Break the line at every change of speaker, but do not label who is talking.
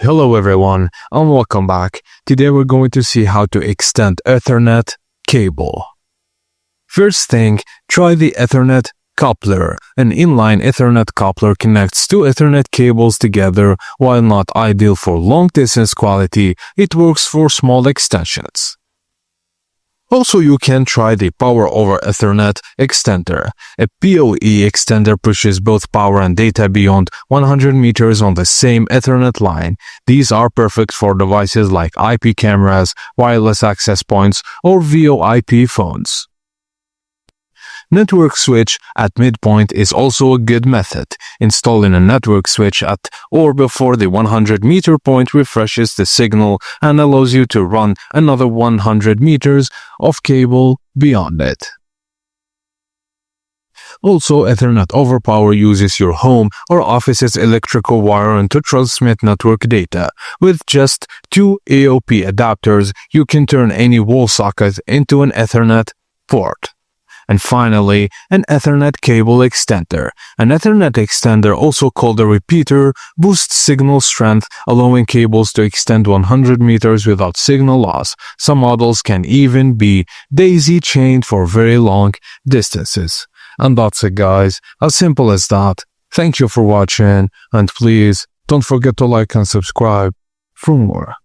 Hello everyone and welcome back. Today we're going to see how to extend Ethernet cable. First thing, try the Ethernet coupler. An inline Ethernet coupler connects two Ethernet cables together. While not ideal for long distance quality, it works for small extensions. Also, you can try the Power over Ethernet extender. A PoE extender pushes both power and data beyond 100 meters on the same Ethernet line. These are perfect for devices like IP cameras, wireless access points, or VoIP phones. Network switch at midpoint is also a good method. Installing a network switch at or before the 100-meter point refreshes the signal and allows you to run another 100 meters of cable beyond it. Also, Ethernet over power uses your home or office's electrical wiring to transmit network data. With just two AOP adapters, you can turn any wall socket into an Ethernet port. And finally, an Ethernet cable extender. An Ethernet extender, also called a repeater, boosts signal strength, allowing cables to extend 100 meters without signal loss. Some models can even be daisy-chained for very long distances. And that's it, guys. As simple as that. Thank you for watching, and please don't forget to like and subscribe for more.